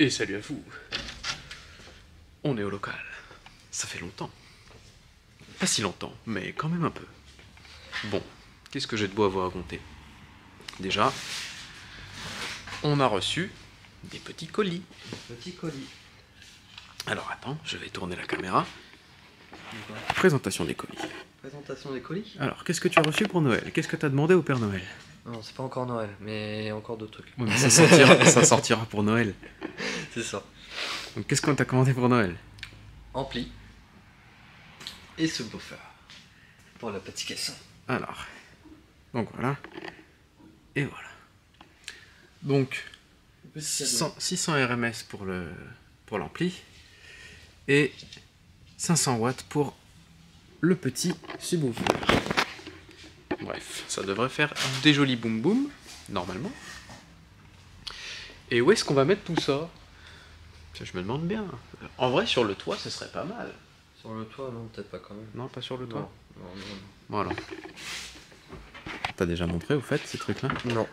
Et salut à vous. On est au local. Ça fait longtemps. Pas si longtemps, mais quand même un peu. Bon, qu'est-ce que j'ai de beau à vous raconter? Déjà, on a reçu des petits colis. Petit colis. Alors attends, je vais tourner la caméra. Présentation des colis. Présentation des colis. Alors, qu'est-ce que tu as reçu pour Noël? Qu'est-ce que tu as demandé au Père Noël? Non, c'est pas encore Noël, mais encore d'autres trucs. Ouais, mais ça sortira pour Noël. C'est ça. Donc qu'est-ce qu'on t'a commandé pour Noël? Ampli. Et subwoofer. Pour la petite caisson. Alors, donc voilà. Et voilà. Donc, 600 RMS pour l'ampli. Et 500 watts pour le petit subwoofer. Bref, ça devrait faire des jolis boum boum, normalement. Et où est-ce qu'on va mettre tout ça? Je me demande bien. En vrai, sur le toit, ce serait pas mal. Sur le toit, non, peut-être pas quand même. Non, pas sur le toit. Non. Voilà. T'as déjà montré, au fait, ces trucs-là? Non.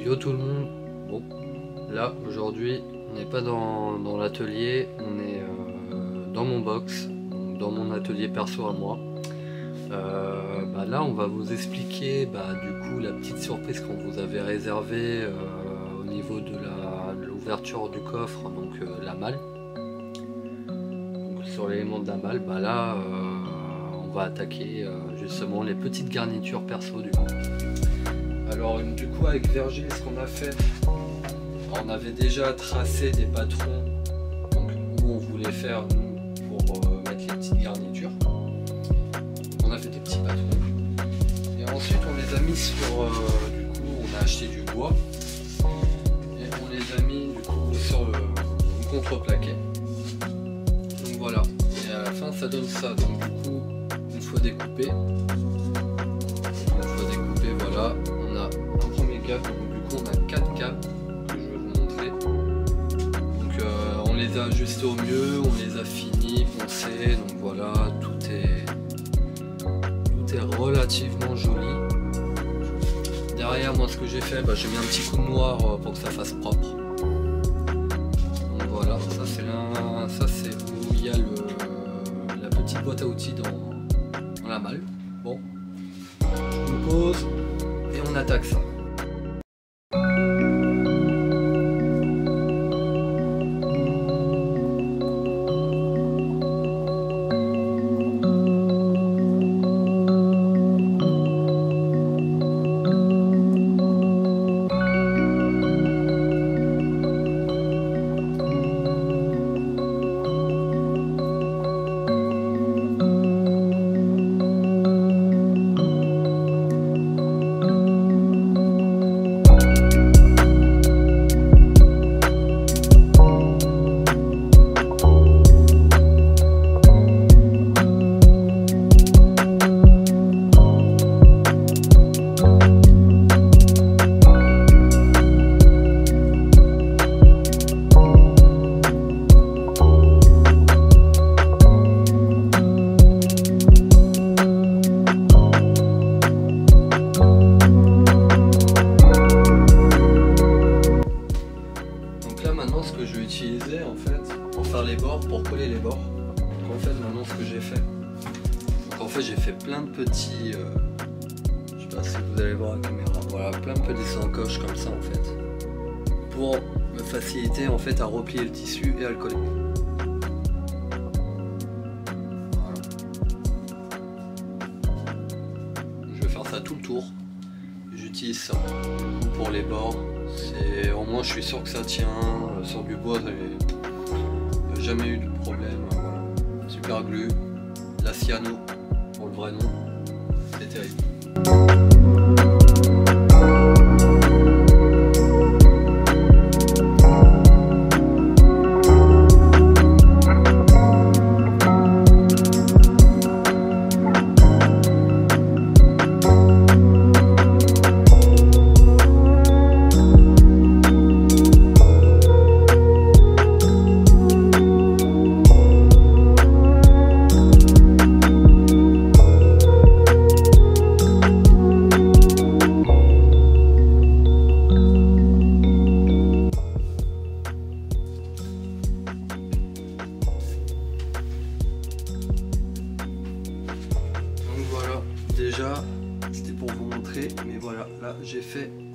Yo tout le monde. Bon, là, aujourd'hui, on n'est pas dans l'atelier, on est dans mon box, dans mon atelier perso à moi. Là, on va vous expliquer du coup la petite surprise qu'on vous avait réservée au niveau de l'ouverture du coffre, donc la malle. Donc, sur l'élément de la malle, là, on va attaquer justement les petites garnitures perso du coup. Alors du coup avec Virgile, ce qu'on a fait, on avait déjà tracé des patrons donc, où on voulait faire nous pour mettre les petites garnitures. On a fait des petits patrons et ensuite on les a mis sur du coup on a acheté du bois et on les a mis du coup sur le contreplaqué. Donc voilà, et à la fin ça donne ça. Donc du coup une fois découpé, voilà, on a un premier câble, donc du coup on a 4 câbles que je vais vous montrer. Donc on les a ajustés au mieux, on les a finis, poncés, donc voilà, tout est relativement joli. Derrière moi ce que j'ai fait, j'ai mis un petit coup de noir pour que ça fasse propre. Donc voilà, ça c'est où il y a la petite boîte à outils dans la malle. Bon, je me pose. Et on attaque ça. Ce que je vais utiliser en fait pour faire les bords, pour coller les bords. Donc en fait maintenant ce que j'ai fait, donc en fait j'ai fait plein de petits, je sais pas si vous allez voir la caméra, voilà, plein de petits encoches comme ça en fait, pour me faciliter en fait à replier le tissu et à le coller. Voilà. Je vais faire ça tout le tour. J'utilise ça pour les bords. Au moins je suis sûr que ça tient, sur du bois j'ai jamais eu de problème, voilà. Super glue, la cyano pour le vrai nom, c'est terrible.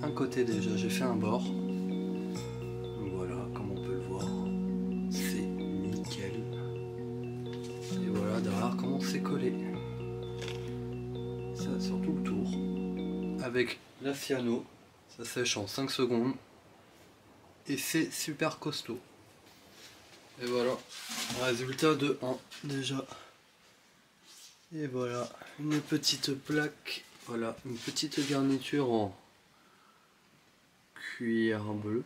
un côté déjà, j'ai fait un bord. Donc voilà, comme on peut le voir, c'est nickel. Et voilà, derrière, comment c'est collé. Ça sur tout le tour. Avec la cyano, ça sèche en 5 secondes. Et c'est super costaud. Et voilà, résultat de 1 déjà. Et voilà, une petite plaque, voilà, une petite garniture en cuir bleu.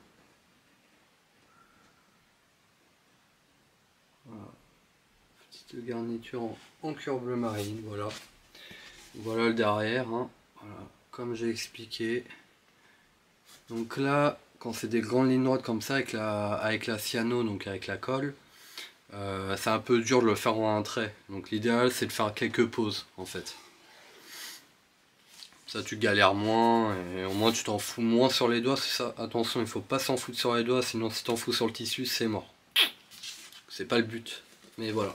Voilà, petite garniture en cuir bleu marine, voilà. Voilà le derrière, hein. Voilà, comme j'ai expliqué. Donc là, quand c'est des grandes lignes droites comme ça, avec la cyano, donc avec la colle, c'est un peu dur de le faire en un trait. Donc l'idéal, c'est de faire quelques pauses, en fait. Ça, tu galères moins, et au moins tu t'en fous moins sur les doigts, c'est ça. Attention, il faut pas s'en foutre sur les doigts, sinon si t'en fous sur le tissu, c'est mort. C'est pas le but. Mais voilà.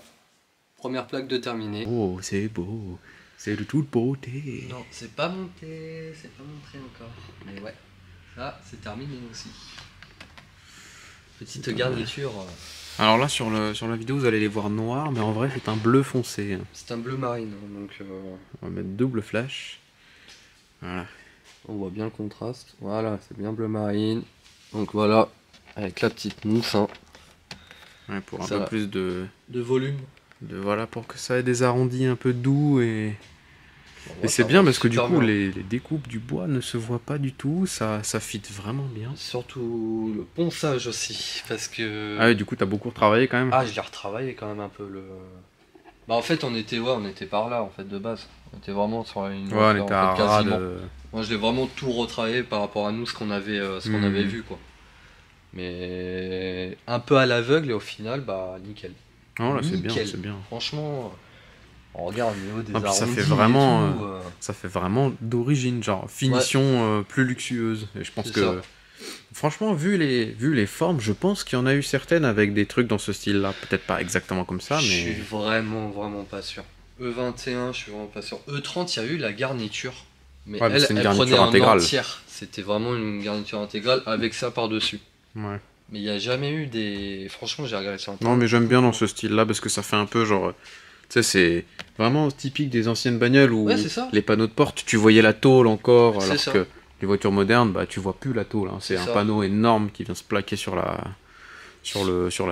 Première plaque de terminée. Oh, c'est beau. C'est de toute beauté. Non, c'est pas monté encore. Mais ouais. Ça, c'est terminé aussi. Petite garniture. Alors là, sur la vidéo, vous allez les voir noirs, mais en vrai, c'est un bleu foncé. C'est un bleu marine, donc... On va mettre double flash. Voilà. On voit bien le contraste. Voilà, c'est bien bleu marine. Donc voilà, avec la petite mousse. Hein. Ouais, pour un ça peu plus de volume. Voilà, pour que ça ait des arrondis un peu doux et... Bon, et c'est bien parce que du coup les découpes du bois ne se voient pas du tout, ça fit vraiment bien. Surtout le ponçage aussi, parce que... Ah ouais, du coup t'as beaucoup retravaillé quand même. Ah, je l'ai retravaillé quand même un peu le... Bah en fait on était par là en fait de base. On était vraiment sur une... Ouais, on était à quasiment. Moi je l'ai vraiment tout retravaillé par rapport à nous, ce qu'on avait, avait vu quoi. Mais un peu à l'aveugle et au final, bah nickel. Non là c'est bien, c'est bien. Franchement... On regarde au niveau des arrondis ça fait vraiment, et tout, ça fait vraiment d'origine, genre finition plus luxueuse. Et je pense que, ça. Franchement, vu les formes, je pense qu'il y en a eu certaines avec des trucs dans ce style-là. Peut-être pas exactement comme ça, mais... Je suis vraiment pas sûr. E21, je suis vraiment pas sûr. E30, il y a eu la garniture. Mais ouais, elle garniture prenait intégrale. En entière. C'était vraiment une garniture intégrale avec ça par-dessus. Ouais. Mais il n'y a jamais eu des... Franchement, j'ai regardé sur Internet. Non, mais j'aime bien dans ce style-là parce que ça fait un peu genre... Tu sais, c'est vraiment typique des anciennes bagnoles où les panneaux de porte, tu voyais la tôle encore, alors que les voitures modernes, bah tu vois plus la tôle. Hein. C'est un panneau énorme qui vient se plaquer sur la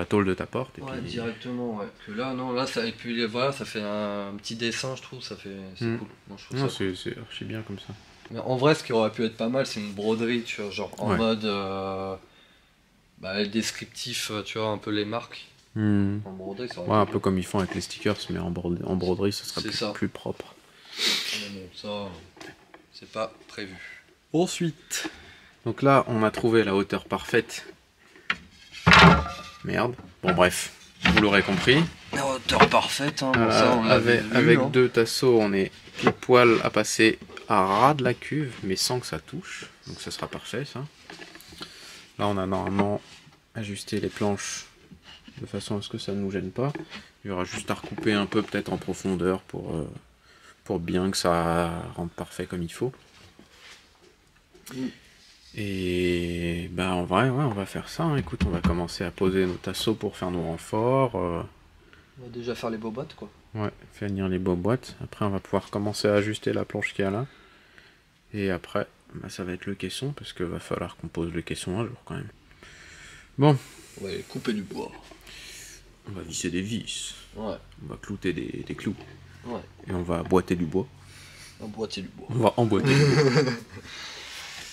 tôle de ta porte. Et ouais, puis... directement, ouais. Que là, non, là, ça, et puis voilà, ça fait un petit dessin, je trouve, c'est cool. Non, c'est archi bien comme ça. Mais en vrai, ce qui aurait pu être pas mal, c'est une broderie, tu vois, genre en mode descriptif, tu vois, un peu les marques. En broderie, ça aurait un peu comme ils font avec les stickers, mais en broderie, ça serait plus propre. Mais bon, ça, c'est pas prévu. Ensuite, donc là, on a trouvé la hauteur parfaite. Merde. Bon, bref, vous l'aurez compris. La hauteur parfaite, hein. Bon, ça, on avec deux tasseaux, on est pile poil à passer à ras de la cuve, mais sans que ça touche. Donc ça sera parfait, ça. Là, on a normalement ajusté les planches de façon à ce que ça ne nous gêne pas. Il y aura juste à recouper un peu peut-être en profondeur pour bien que ça rentre parfait comme il faut. Et bah en vrai, ouais, on va faire ça. Hein. Écoute, on va commencer à poser nos tasseaux pour faire nos renforts. On va déjà faire les bobottes, quoi. Ouais, faire venir les bobottes. Après, on va pouvoir commencer à ajuster la planche qu'il y a là. Et après, bah, ça va être le caisson, parce qu'il va falloir qu'on pose le caisson un jour quand même. Bon. On va aller couper du bois. On va visser des vis. Ouais. On va clouter des clous. Ouais. Et on va boîter du bois. Emboîter du bois. On va emboîter du bois.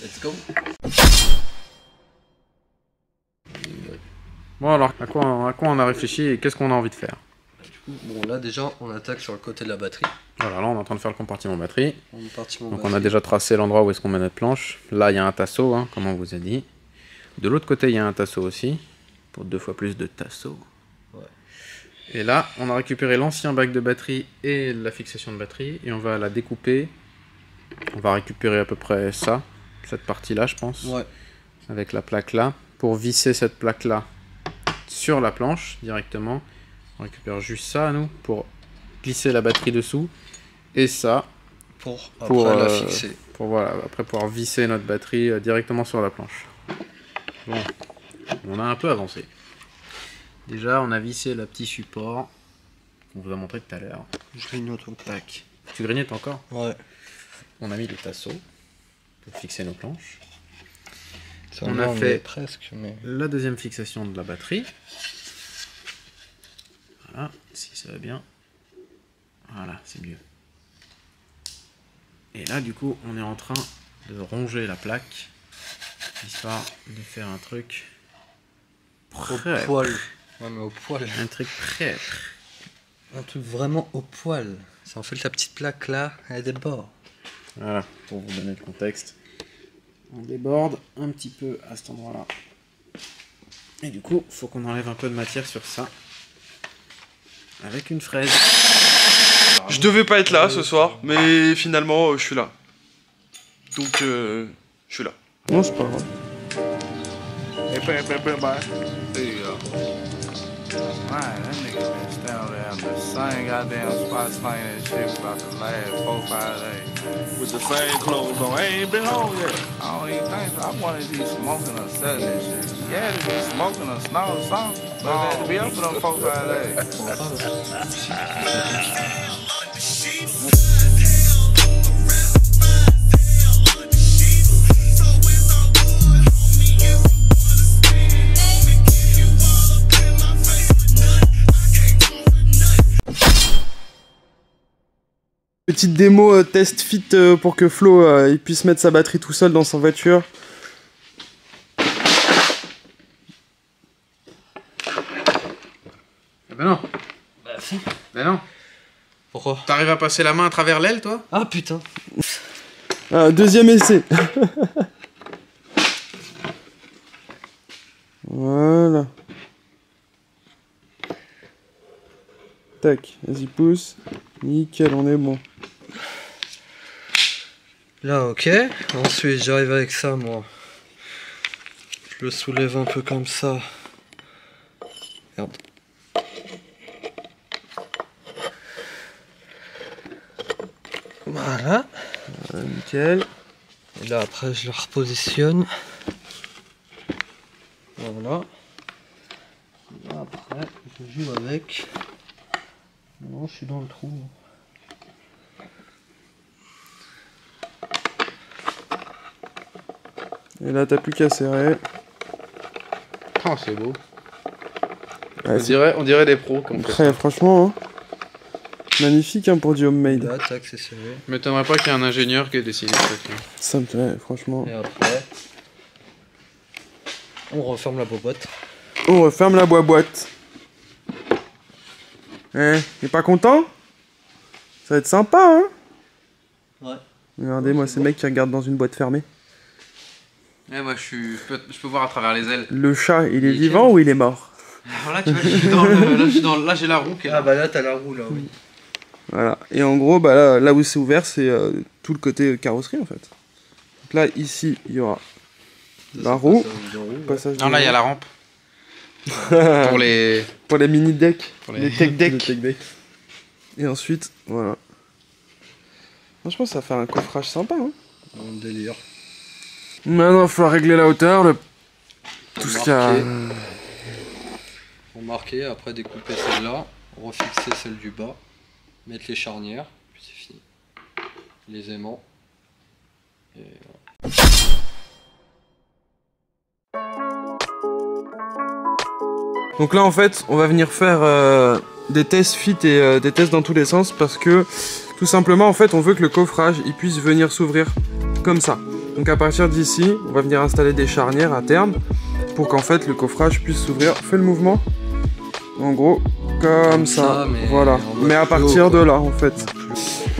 Let's go. Bon alors, à quoi on a réfléchi et qu'est-ce qu'on a envie de faire? Du coup, bon là déjà, on attaque sur le côté de la batterie. Voilà, là on est en train de faire le compartiment batterie. Donc on a déjà tracé l'endroit où est-ce qu'on met notre planche. Là il y a un tasseau, hein, comme on vous a dit. De l'autre côté il y a un tasseau aussi, pour 2 fois plus de tasseaux. Ouais. Et là on a récupéré l'ancien bac de batterie et la fixation de batterie, et on va la découper. On va récupérer à peu près ça, cette partie là je pense, ouais. Avec la plaque là, pour visser cette plaque là sur la planche directement. On récupère juste ça, nous, pour glisser la batterie dessous. Et ça, pour la pour voilà, après pouvoir visser notre batterie directement sur la planche. Bon, on a un peu avancé. Déjà, on a vissé le petit support qu'on vous a montré tout à l'heure. Je grignote. Tac. Tu grignotes encore? Ouais. On a mis les tasseaux pour fixer nos planches. Ça on a fait presque, mais... la deuxième fixation de la batterie. Voilà, si ça va bien. Voilà, c'est mieux. Et là, du coup, on est en train de ronger la plaque, histoire de faire un truc au poil. Ouais, mais au poil. Un truc prêt. Un truc vraiment au poil. C'est en fait la petite plaque là, elle déborde. Voilà, pour vous donner le contexte. On déborde un petit peu à cet endroit-là. Et du coup, il faut qu'on enlève un peu de matière sur ça. Avec une fraise. Je devais pas être là ce soir, mais finalement, je suis là. Donc, je suis là. Non, c'est pas grave. Man, that nigga been standing there in the same goddamn spot slanging that shit for about the last 4-5 days. With the same clothes on. I ain't been home yet. I don't even think so. I wanted to be smoking or selling that shit. Yeah, to be smoking or snorting or something. But I had to be up for them 4-5 days. Petite démo test fit pour que Flo il puisse mettre sa batterie tout seul dans sa voiture. Ben non. Bah si. Ben non. Pourquoi? T'arrives à passer la main à travers l'aile, toi? Ah putain. Deuxième essai. Voilà. Tac, vas-y pousse. Nickel, on est bon. Là, ok. Ensuite, j'arrive avec ça, moi. Je le soulève un peu comme ça. Merde. Voilà. Nickel. Et là, après, je le repositionne. Voilà. Là, après, je joue avec. Non, je suis dans le trou. Et là, t'as plus qu'à serrer. Oh, c'est beau. Ouais, on dirait des pros comme ça. Après, franchement, hein, magnifique hein, pour du homemade. Là, tac, c'est serré. M'étonnerait pas qu'il y ait un ingénieur qui ait dessiné ce truc. Ça me plaît, franchement. Et après, on referme la boîte. On referme la boîte. Eh, t'es pas content? Ça va être sympa, hein? Ouais. Regardez, moi, c'est le mec qui regarde dans une boîte fermée. Ouais, moi je peux voir à travers les ailes. Le chat, il est Nickel. vivant ou il est mort? Alors là, tu vois, je suis dans le... là j'ai la roue qui est là. Ah bah là, t'as la roue, là, oui. Voilà. Et en gros, bah là où c'est ouvert, c'est tout le côté carrosserie, en fait. Donc là, ici, il y aura la roue. Passage de Non, là il y a roue. la rampe. Pour les... Pour les mini-decks. Pour les tech decks. Et ensuite, voilà. Franchement, ça fait un coffrage sympa, hein. Bon délire. Maintenant, il faut régler la hauteur, tout ce qu'il y a. Pour marquer, après découper celle-là, refixer celle du bas, mettre les charnières, puis c'est fini. Les aimants. Et voilà. Donc là, en fait, on va venir faire des tests fit et des tests dans tous les sens parce que, tout simplement, en fait, on veut que le coffrage il puisse venir s'ouvrir comme ça. Donc à partir d'ici, on va venir installer des charnières à terme pour qu'en fait le coffrage puisse s'ouvrir. Fais le mouvement. En gros, comme ça. Voilà. Mais à partir de là, en fait.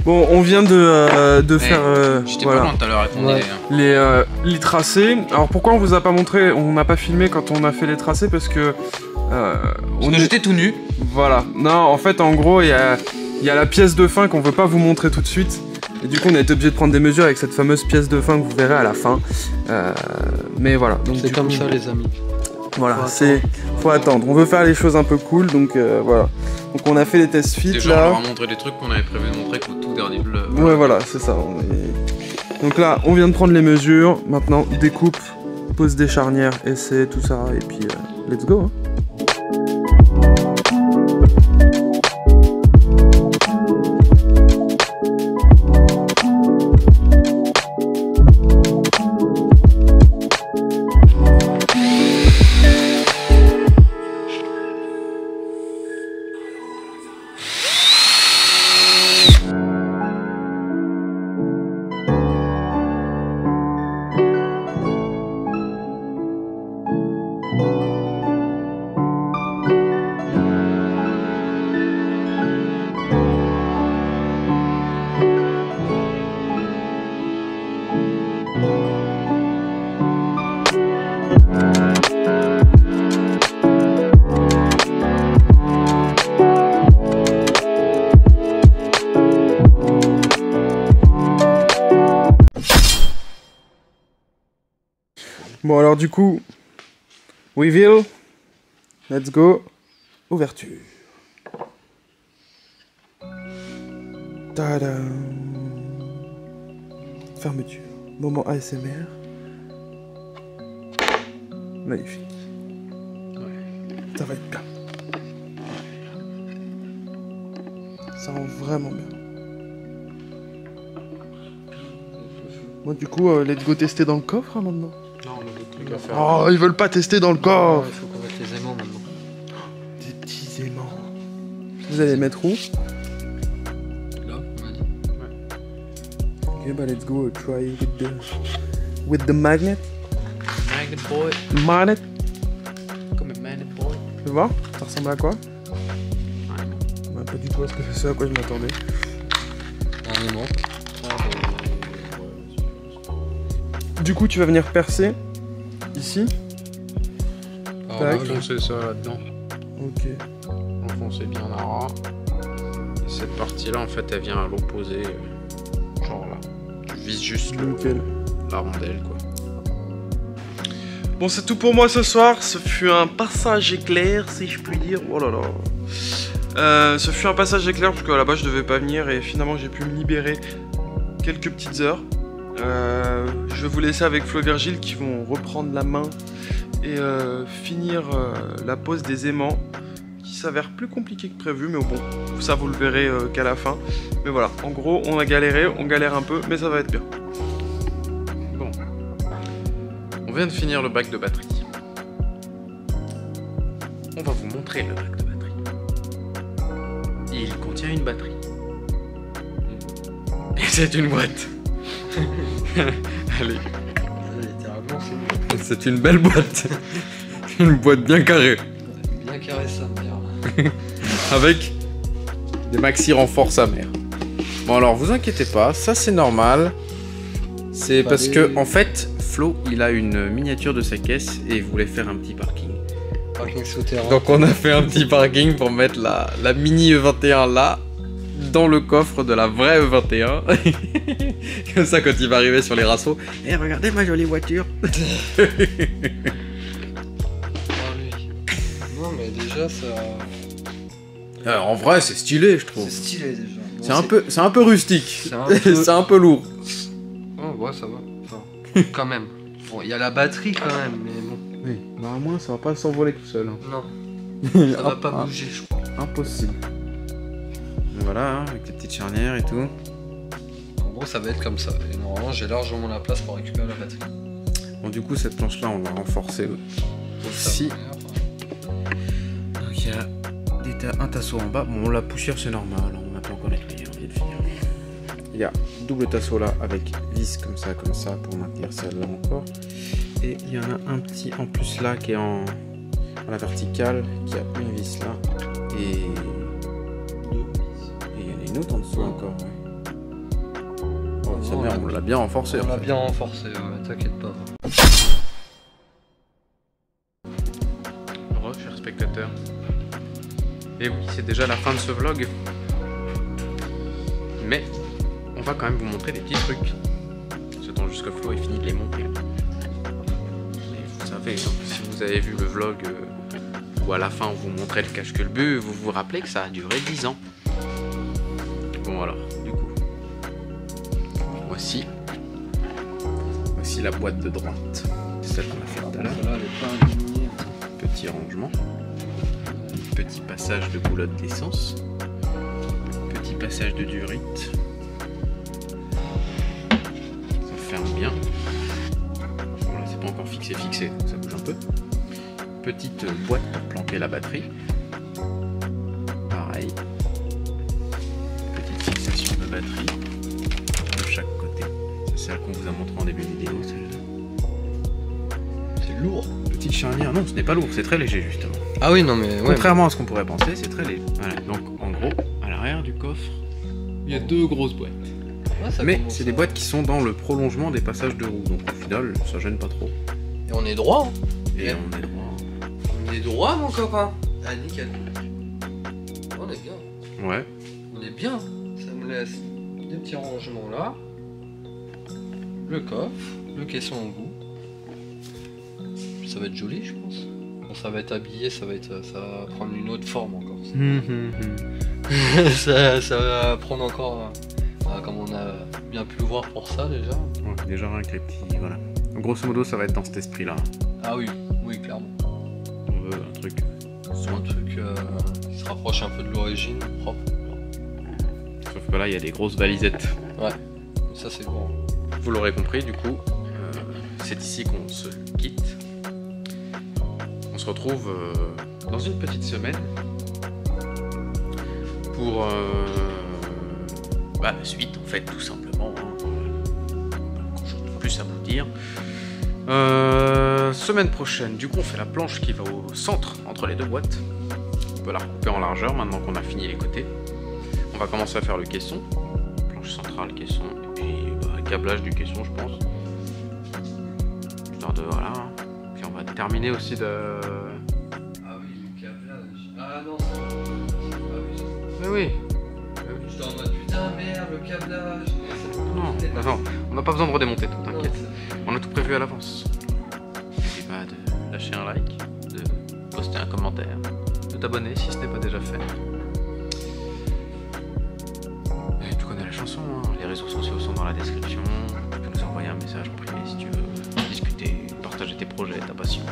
Bon, on vient de faire J'étais voilà, pas loin tout à l'heure avec mon Ouais. idée. Hein. les tracés. Alors pourquoi on vous a pas montré, on n'a pas filmé quand on a fait les tracés parce que Parce que j'étais tout nu. Voilà. Non, en fait, en gros, il y a la pièce de fin qu'on veut pas vous montrer tout de suite. Et du coup, on a été obligé de prendre des mesures avec cette fameuse pièce de fin que vous verrez à la fin. Mais voilà. Donc C'est comme ça, les amis. Voilà, faut attendre. On veut faire les choses un peu cool, donc voilà. Donc on a fait les tests fit Déjà, on là. leur a montré des trucs qu'on avait prévu de montrer qu'au tout dernier. Ouais, voilà, c'est ça. Donc là, on vient de prendre les mesures. Maintenant, découpe, pose des charnières, essai, tout ça. Et puis, let's go. Hein. Bon alors du coup, reveal, let's go, ouverture. Tadam. Fermeture. Moment ASMR. Magnifique. Ouais. Ça va être bien. Ça rend vraiment bien. Bon du coup, let's go tester dans le coffre hein, maintenant. Non, on a d'autres trucs à faire. Oh, ils veulent pas tester dans le coffre. Il faut qu'on mette les aimants maintenant. Des petits aimants. Vous allez les mettre où? Là, on m'a dit. Ok, bah let's go try with the magnet. Magnet boy. Magnet. Comme un magnet boy. Tu vois? Ça ressemble à quoi? Ouais, pas du tout à ce à quoi je m'attendais. Un aimant. Du coup, tu vas venir percer ici. Alors, Tac. enfoncer ça là-dedans. Ok. Enfoncer bien la ras. Et cette partie-là, en fait, elle vient à l'opposé. Genre là. Tu vises juste Nickel. la rondelle, quoi. Bon, c'est tout pour moi ce soir. Ce fut un passage éclair, si je puis dire. Oh là là. Ce fut un passage éclair parce qu'à la base je devais pas venir et finalement j'ai pu me libérer quelques petites heures. Je vais vous laisser avec Flo et Virgile qui vont reprendre la main et finir la pose des aimants qui s'avère plus compliqué que prévu, mais bon, ça vous le verrez qu'à la fin. Mais voilà, en gros, on a galéré, on galère un peu, mais ça va être bien. Bon. On vient de finir le bac de batterie. On va vous montrer le bac de batterie. Il contient une batterie. Et c'est une boîte. Allez. Littéralement, C'est une belle boîte. Une boîte bien carrée. c'est bien carré sa mère. Avec des maxi renforts sa mère. Bon alors vous inquiétez pas, ça c'est normal. C'est parce que en fait Flo il a une miniature de sa caisse et il voulait faire un petit parking. Parking souterrain. Donc on a fait un petit parking pour mettre la mini E21 là, dans le coffre de la vraie E21. Comme ça quand il va arriver sur les rassos, et regardez ma jolie voiture. Ah, lui. Non mais déjà ça. En vrai c'est stylé je trouve. C'est stylé déjà. Bon, C'est un peu rustique. C'est un peu- C'est un peu lourd. Oh ouais ça va. Enfin, quand même. Bon il y a la batterie quand même mais bon. Oui, bah au moins ça va pas s'envoler tout seul. Hein. Non. Ça va pas bouger je crois. Impossible. Voilà, hein, avec les petites charnières et tout. En gros ça va être comme ça. Et normalement j'ai largement la place pour récupérer la batterie. Bon du coup cette planche là on l'a renforcée aussi. Donc il y a un tasseau en bas. Bon la poussière c'est normal, on n'a pas encore nettoyé, on vient de finir. Il y a double tasseau là avec vis comme ça pour maintenir celle-là encore. Et il y en a un petit en plus là qui est en la verticale, qui a une vis là. Et il y en a une autre en dessous encore. Ouais. Oh, sa mère, on l'a bien renforcé. On en l'a fait. bien renforcé, t'inquiète pas. Heureux, chers spectateurs. Et oui, c'est déjà la fin de ce vlog. Mais on va quand même vous montrer des petits trucs. J'attends juste que Flo ait fini de les monter. Et vous savez, hein, si vous avez vu le vlog où à la fin on vous montrait le cache-culbu, vous vous rappelez que ça a duré 10 ans. Bon alors, du coup, voici ici la boîte de droite. C'est celle qu'on a fait tout à l'heure. Celle-là, elle est pas alignée. Petit rangement. Petit passage de boulotte d'essence. Petit passage de durite. Ça ferme bien. Bon là c'est pas encore fixé, donc ça bouge un peu. Petite boîte pour planter la batterie. Pareil. Petite fixation de batterie de chaque côté. C'est celle qu'on vous a montré en début de vidéo, celle-là. C'est lourd. Petite charnière, non ce n'est pas lourd, c'est très léger justement. Ah oui, non mais... Contrairement à ce qu'on pourrait penser, c'est très léger. Voilà, donc en gros, à l'arrière du coffre, il y a deux grosses boîtes. Mais c'est des boîtes qui sont dans le prolongement des passages de roue, donc au final, ça gêne pas trop. Et on est droit. Et on est droit. On est droit, mon copain. Ah, nickel. On est bien. Ouais. On est bien. Ça me laisse des petits rangements là. Le coffre, le caisson au bout. Ça va être joli, je pense. Bon, ça va être habillé, ça va prendre une autre forme encore. ça va prendre encore, comme on a bien pu le voir pour ça déjà. Ouais, déjà avec les petits, voilà. Donc, grosso modo, ça va être dans cet esprit-là. Ah oui, oui, clairement. On veut un truc. Un truc qui se rapproche un peu de l'origine, propre. Sauf que là, il y a des grosses valisettes. Ouais, ça c'est bon. Vous l'aurez compris, du coup, c'est ici qu'on se quitte. On se retrouve dans une petite semaine pour la suite, en fait, tout simplement. Pas grand chose de plus à vous dire. Semaine prochaine, du coup, on fait la planche qui va au centre entre les deux boîtes. On peut la recouper en largeur maintenant qu'on a fini les côtés. On va commencer à faire le caisson, planche centrale, caisson, et puis câblage du caisson, je pense. Histoire de voilà. Puis on va terminer aussi de. Ah oui, le câblage. Ah non. Ah oui. Mais oui. J'étais en mode putain merde, le câblage. Non, on n'a pas besoin de redémonter tout, t'inquiète. Non, On a tout prévu à l'avance. N'oubliez pas de lâcher un like, de poster un commentaire, de t'abonner si ce n'est pas déjà fait. Et tu connais la chanson, hein. Les réseaux sociaux sont dans la description. Tu peux nous envoyer un message en privé si tu veux discuter, partager tes projets, ta passion.